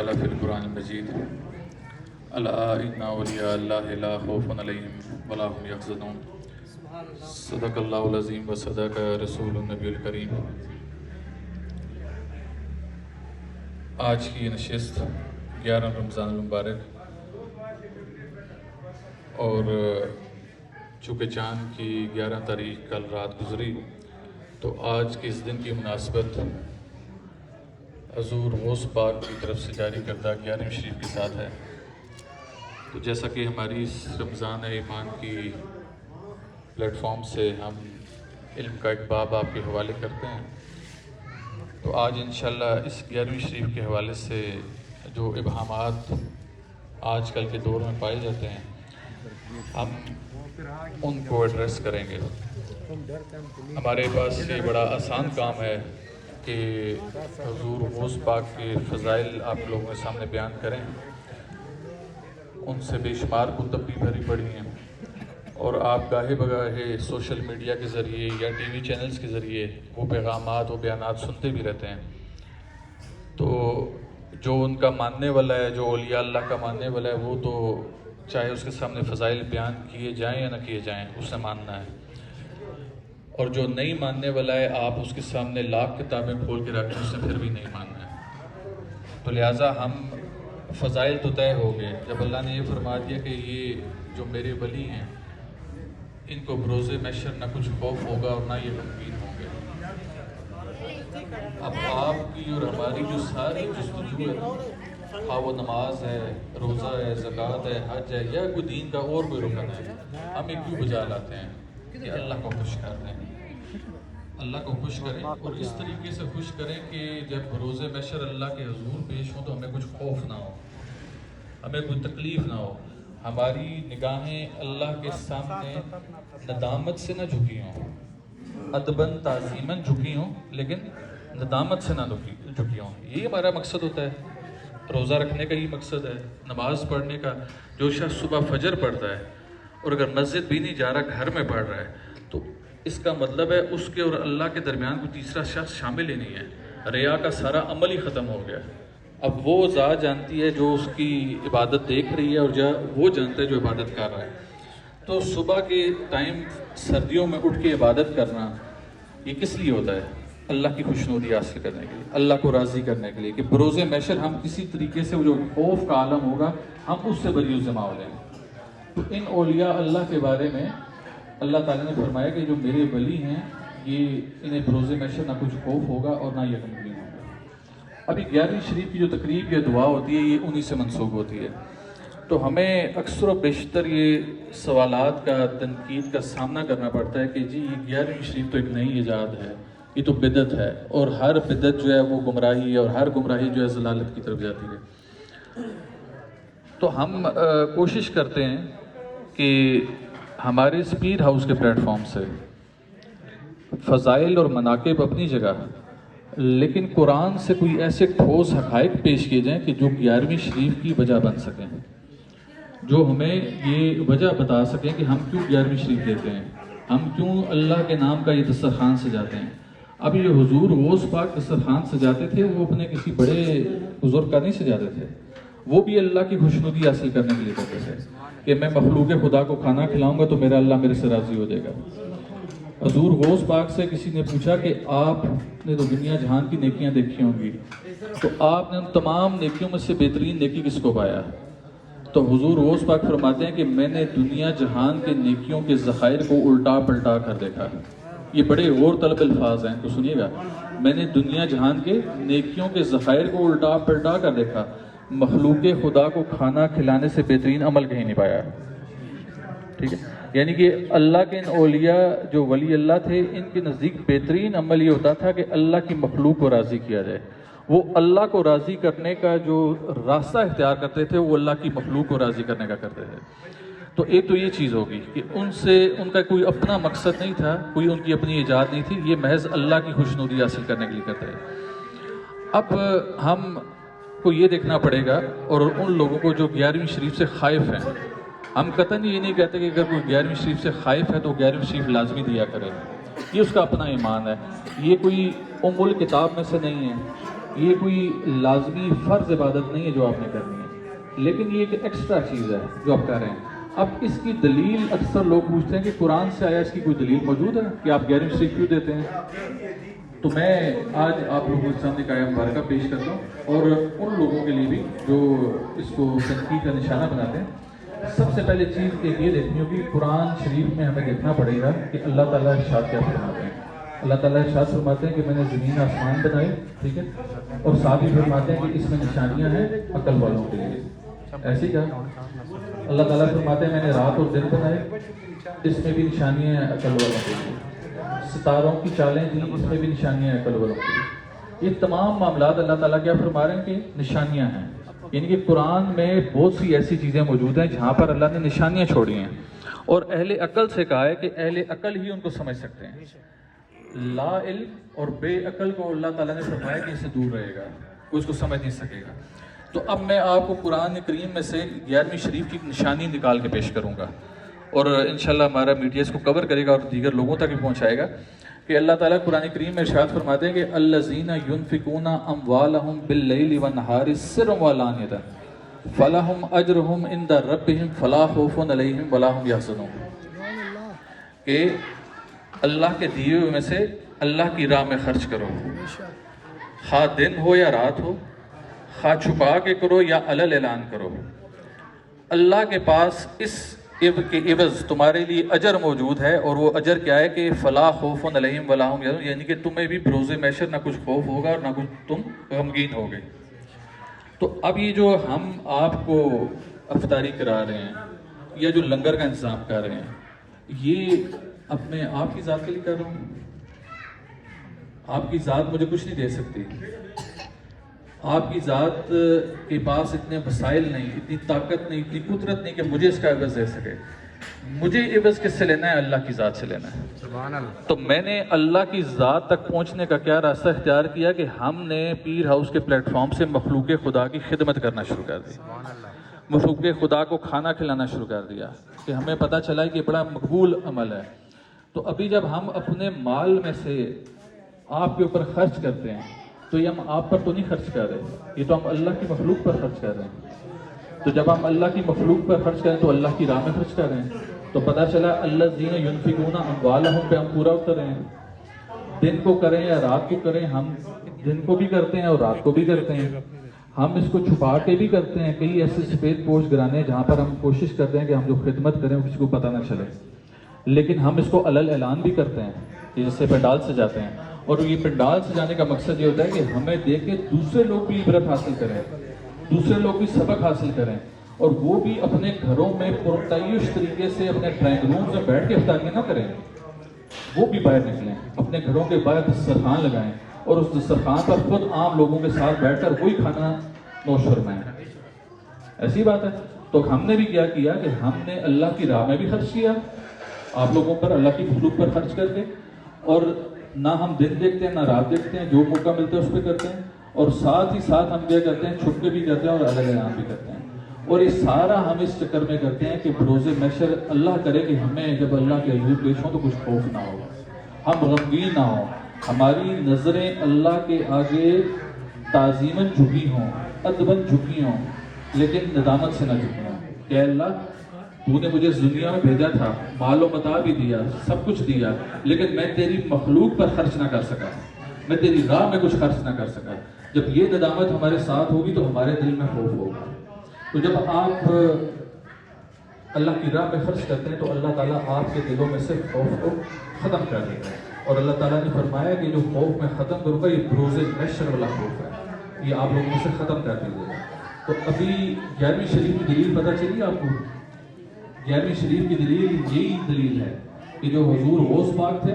تعالیٰ فی القرآن المجید الا ان اولیاء اللہ لا خوف علیہم ولا هم یحزنون صدق اللہ العظیم و صدق رسول النبی الکریم۔ آج کی یہ نشست 11 رمضان المبارک اور چونکہ چاند کی 11 تاریخ کل رات گزری تو آج کے اس دن کی مناسبت حضور غوث پاک کی طرف سے جاری کردہ 11ویں شریف کے ساتھ ہے۔ تو جیسا کہ ہماری اس رمضان ایمان کی پلیٹ فارم سے ہم علم کا ایک باب آپ کے حوالے کرتے ہیں، تو آج انشاءاللہ اس 11ویں شریف کے حوالے سے جو ابہامات آج کل کے دور میں پائے جاتے ہیں ہم ان کو ایڈریس کریں گے۔ ہمارے پاس یہ بڑا آسان کام ہے کہ حضور غوث پاک کے فضائل آپ لوگوں کے سامنے بیان کریں۔ ان سے بے شمار کتب بھی بھری پڑی ہیں اور آپ گاہے بگاہے سوشل میڈیا کے ذریعے یا ٹی وی چینلز کے ذریعے وہ پیغامات و بیانات سنتے بھی رہتے ہیں۔ تو جو ان کا ماننے والا ہے، جو اولیاء اللہ کا ماننے والا ہے، وہ تو چاہے اس کے سامنے فضائل بیان کیے جائیں یا نہ کیے جائیں اس نے ماننا ہے، اور جو نہیں ماننے والا ہے آپ اس کے سامنے لاکھ کتابیں کھول کے رکھیں اس نے پھر بھی نہیں ماننا ہے۔ تو لہٰذا ہم فضائل تو طے ہو گئے جب اللہ نے یہ فرما دیا کہ یہ جو میرے ولی ہیں ان کو بروز محشر نہ کچھ خوف ہوگا اور نہ یہ غمگین ہوں گے۔ اب آپ کی اور ہماری جو ساری جستجو ہے، ہاں وہ نماز ہے، روزہ ہے، زکوٰۃ ہے، حج ہے، یا کوئی دین کا اور کوئی رکن ہے، ہمیں کیوں بجا لاتے ہیں کہ اللہ کو خوش کر دیں، اللہ کو خوش کریں اور اس طریقے سے خوش کریں کہ جب روز محشر اللہ کے حضور پیش ہوں تو ہمیں کچھ خوف نہ ہو، ہمیں کوئی تکلیف نہ ہو، ہماری نگاہیں اللہ کے سامنے ندامت سے نہ جھکی ہوں، ادباً تعظیماً جھکی ہوں لیکن ندامت سے نہ جھکی ہوں۔ یہ ہمارا مقصد ہوتا ہے، روزہ رکھنے کا یہ مقصد ہے، نماز پڑھنے کا۔ جو شخص صبح فجر پڑھتا ہے اور اگر مسجد بھی نہیں جا رہا، گھر میں پڑھ رہا ہے، تو اس کا مطلب ہے اس کے اور اللہ کے درمیان کوئی تیسرا شخص شامل ہی نہیں ہے، ریا کا سارا عمل ہی ختم ہو گیا۔ اب وہ ذات جانتی ہے جو اس کی عبادت دیکھ رہی ہے اور وہ جانتا ہے جو عبادت کر رہا ہے۔ تو صبح کے ٹائم سردیوں میں اٹھ کے عبادت کرنا یہ کس لیے ہوتا ہے؟ اللہ کی خوشنودی حاصل کرنے کے لیے، اللہ کو راضی کرنے کے لیے کہ بروز محشر ہم کسی طریقے سے وہ جو خوف کا عالم ہوگا ہم اس سے بری ذمہ ہو جائیں گے۔ تو ان اولیاء اللہ کے بارے میں اللہ تعالیٰ نے فرمایا کہ جو میرے ولی ہیں یہ انہیں بروز محشر نہ کچھ خوف ہوگا اور نہ یہ غمگین ہوگا۔ ابھی 11ویں شریف کی جو تقریب یا دعا ہوتی ہے یہ انہی سے منسوب ہوتی ہے۔ تو ہمیں اکثر و بیشتر یہ سوالات کا، تنقید کا سامنا کرنا پڑتا ہے کہ جی یہ 11ویں شریف تو ایک نئی ایجاد ہے، یہ تو بدعت ہے، اور ہر بدعت جو ہے وہ گمراہی ہے اور ہر گمراہی جو ہے ضلالت کی طرف جاتی ہے۔ تو ہم کوشش کرتے ہیں کہ ہمارے اسپیڈ ہاؤس کے پلیٹ فارم سے فضائل اور مناقب اپنی جگہ، لیکن قرآن سے کوئی ایسے ٹھوس حقائق پیش کیے جائیں کہ جو 11ویں شریف کی وجہ بن سکیں، جو ہمیں یہ وجہ بتا سکیں کہ ہم کیوں 11ویں شریف دیتے ہیں، ہم کیوں اللہ کے نام کا یہ دسترخوان سجاتے ہیں۔ اب یہ حضور غوث پاک دسترخوان سجاتے تھے، وہ اپنے کسی بڑے بزرگ کا نہیں سجاتے تھے، وہ بھی اللہ کی خوشنودی حاصل کرنے کے لیے کرتے تھے کہ میں مخلوق خدا کو کھانا کھلاؤں گا تو میرا اللہ میرے سے راضی ہو جائے گا۔ حضور غوث پاک سے کسی نے پوچھا کہ آپ نے تو دنیا جہان کی نیکیاں دیکھی ہوں گی، تو آپ نے ان تمام نیکیوں میں سے بہترین نیکی کس کو پایا؟ تو حضور غوث پاک فرماتے ہیں کہ میں نے دنیا جہان کے نیکیوں کے ذخائر کو الٹا پلٹا کر دیکھا۔ یہ بڑے غور طلب الفاظ ہیں، تو سنیے گا، میں نے دنیا جہان کے نیکیوں کے ذخائر کو الٹا پلٹا کر دیکھا، مخلوق خدا کو کھانا کھلانے سے بہترین عمل کہیں نہیں پایا۔ ٹھیک ہے، یعنی کہ اللہ کے ان اولیاء جو ولی اللہ تھے ان کے نزدیک بہترین عمل یہ ہوتا تھا کہ اللہ کی مخلوق کو راضی کیا جائے۔ وہ اللہ کو راضی کرنے کا جو راستہ اختیار کرتے تھے وہ اللہ کی مخلوق کو راضی کرنے کا کرتے تھے۔ تو ایک تو یہ چیز ہوگی کہ ان کا کوئی اپنا مقصد نہیں تھا، کوئی ان کی اپنی ایجاد نہیں تھی، یہ محض اللہ کی خوشنودی حاصل کرنے کے لیے کرتے تھے۔ اب ہم کو یہ دیکھنا پڑے گا اور ان لوگوں کو جو 11ویں شریف سے خائف ہیں، ہم قطعاً یہ نہیں کہتے کہ اگر کوئی 11ویں شریف سے خائف ہے تو 11ویں شریف لازمی دیا کرے، یہ اس کا اپنا ایمان ہے، یہ کوئی ام الکتاب میں سے نہیں ہے۔ یہ کوئی لازمی فرض عبادت نہیں ہے جو آپ نے کرنی ہے، لیکن یہ ایک ایکسٹرا چیز ہے جو آپ کر رہے ہیں۔ اب اس کی دلیل اکثر لوگ پوچھتے ہیں کہ قرآن سے آیا اس کی کوئی دلیل موجود ہے کہ آپ 11ویں شریف کیوں دیتے ہیں؟ تو میں آج آپ لوگوں کے سامنے ایک آیت مبارکہ پیش کرتا ہوں، اور ان لوگوں کے لیے بھی جو اس کو تنقید کا نشانہ بناتے ہیں۔ سب سے پہلے چیز ایک یہ دیکھنی ہوگی، قرآن شریف میں ہمیں دیکھنا پڑے گا کہ اللہ تعالیٰ ارشاد کیا فرماتے ہیں۔ اللہ تعالیٰ ارشاد فرماتے ہیں کہ میں نے زمین آسمان بنائے، ٹھیک ہے، اور ساتھ ہی فرماتے ہیں کہ اس میں نشانیاں ہیں عقل والوں کے لیے۔ ایسے ہی کہا اللہ تعالیٰ فرماتے ہیں میں نے رات اور دن بنائے، اس میں بھی نشانیاں ہیں عقل والوں کے لیے۔ ستاروں کی چالیں دی، اس میں بھی نشانیاں ہیں عقل والوں کے لیے۔ یہ تمام معاملات اللہ تعالیٰ کیا فرما رہے ہیں کہ نشانیاں ہیں، یعنی کہ قرآن میں بہت سی ایسی چیزیں موجود ہیں جہاں پر اللہ نے نشانیاں چھوڑی ہیں، اور اہل عقل سے کہا ہے کہ اہل عقل ہی ان کو سمجھ سکتے ہیں۔ لا علم اور بے عقل کو اللہ تعالیٰ نے فرمایا کہ اس سے دور رہے گا، وہ اس کو سمجھ نہیں سکے گا۔ تو اب میں آپ کو قرآن کریم میں سے 11ویں شریف کی نشانی نکال کے پیش کروں گا، اور انشاءاللہ ہمارا میڈیا اس کو کور کرے گا اور دیگر لوگوں تک بھی پہنچائے گا کہ اللہ تعالیٰ قرآن کریم میں ارشاد فرماتے ہیں کہ الذین ينفقون اموالهم باللیل والنہار سرا وعلانیۃ فلہم اجرہم عند ربہم فلا خوف علیہم ولا هم یحزنون، کہ اللہ کے دیے ہوئے میں سے اللہ کی راہ میں خرچ کرو، خواہ دن ہو یا رات ہو، خواہ چھپا کے کرو یا علل اعلان کرو، اللہ کے پاس اس کے عوض تمہارے لیے اجر موجود ہے، اور وہ اجر کیا ہے کہ فلا خوف علیہم ولا هم یحزنون، یعنی کہ تمہیں بھی بروز محشر نہ کچھ خوف ہوگا اور نہ کچھ تم غمگین ہوگے۔ تو اب یہ جو ہم آپ کو افطاری کرا رہے ہیں یا جو لنگر کا انتظام کر رہے ہیں، یہ اب میں آپ کی ذات کے لیے کر رہا ہوں۔ آپ کی ذات مجھے کچھ نہیں دے سکتی، آپ کی ذات کے پاس اتنے وسائل نہیں، اتنی طاقت نہیں، اتنی قدرت نہیں کہ مجھے اس کا عوض دے سکے۔ مجھے عوض کس سے لینا ہے؟ اللہ کی ذات سے لینا ہے۔ سبحان اللہ۔ تو میں نے اللہ کی ذات تک پہنچنے کا کیا راستہ اختیار کیا کہ ہم نے پیر ہاؤس کے پلیٹ فارم سے مخلوق خدا کی خدمت کرنا شروع کر دی، مخلوق خدا کو کھانا کھلانا شروع کر دیا، کہ ہمیں پتہ چلا کہ یہ بڑا مقبول عمل ہے۔ تو ابھی جب ہم اپنے مال میں سے آپ کے اوپر خرچ کرتے ہیں تو یہ ہم آپ پر تو نہیں خرچ کر رہے، یہ تو ہم اللہ کی مخلوق پر خرچ کر رہے ہیں۔ تو جب ہم اللہ کی مخلوق پر خرچ کریں تو اللہ کی راہ میں خرچ کر رہے ہیں۔ تو پتہ چلا الذین ینفقون اموالہم پہ ہم پورا اتر رہے ہیں، دن کو کریں یا رات کو کریں، ہم دن کو بھی کرتے ہیں اور رات کو بھی کرتے ہیں، ہم اس کو چھپا کے بھی کرتے ہیں۔ کئی ایسے سفید پوش گرانے جہاں پر ہم کوشش کرتے ہیں کہ ہم جو خدمت کریں وہ کسی کو پتہ نہ چلے، لیکن ہم اس کو علل اعلان بھی کرتے ہیں، جس سے پنڈال سجاتے ہیں، اور یہ پنڈال سجانے کا مقصد یہ ہوتا ہے کہ ہمیں دیکھ کے دوسرے لوگ بھی عبرت حاصل کریں، دوسرے لوگ بھی سبق حاصل کریں، اور وہ بھی اپنے گھروں میں پرتعیش طریقے سے اپنے ڈرائنگ روم میں بیٹھ کے افطاریاں نہ کریں، وہ بھی باہر نکلیں، اپنے گھروں کے باہر دسترخوان لگائیں اور اس دسترخوان پر خود عام لوگوں کے ساتھ بیٹھ کر وہی کھانا نوش فرمائیں۔ ایسی بات ہے۔ تو ہم نے بھی کیا کہ ہم نے اللہ کی راہ میں بھی خرچ کیا، آپ لوگوں پر، اللہ کی مخلوق پر خرچ کر کے، اور نہ ہم دن دیکھتے ہیں نہ رات دیکھتے ہیں، جو موقع ملتا ہے اس پہ کرتے ہیں، اور ساتھ ہی ساتھ ہم کیا کرتے ہیں، چھپ کے بھی کرتے ہیں اور علل اعلان بھی کرتے ہیں، اور یہ سارا ہم اس چکر میں کرتے ہیں کہ بروز محشر اللہ کرے کہ ہمیں جب اللہ کے حضور پیش ہوں تو کچھ خوف نہ ہو، ہم غمگین نہ ہوں، ہماری نظریں اللہ کے آگے تعظیماً جھکی ہوں، ادباً جھکی ہوں، لیکن ندامت سے نہ جھکی ہوں کہ اللہ تو نے مجھے دنیا میں بھیجا تھا، مال و متاع بھی دیا، سب کچھ دیا، لیکن میں تیری مخلوق پر خرچ نہ کر سکا، میں تیری راہ میں کچھ خرچ نہ کر سکا۔ جب یہ ندامت ہمارے ساتھ ہوگی تو ہمارے دل میں خوف ہوگا۔ تو جب آپ اللہ کی راہ میں خرچ کرتے ہیں تو اللہ تعالیٰ آپ کے دلوں میں سے خوف کو ختم کر دیتا ہے، اور اللہ تعالیٰ نے فرمایا کہ جو خوف میں ختم کروں گا یہ بروز محشر والا خوف ہے، یہ آپ لوگوں میں سے ختم کر دیجیے گا۔ تو ابھی 11ویں شریف کی دلیل پتہ چلی آپ کو؟ 11ویں شریف کی دلیل یہی دلیل ہے کہ جو حضور غوث پاک تھے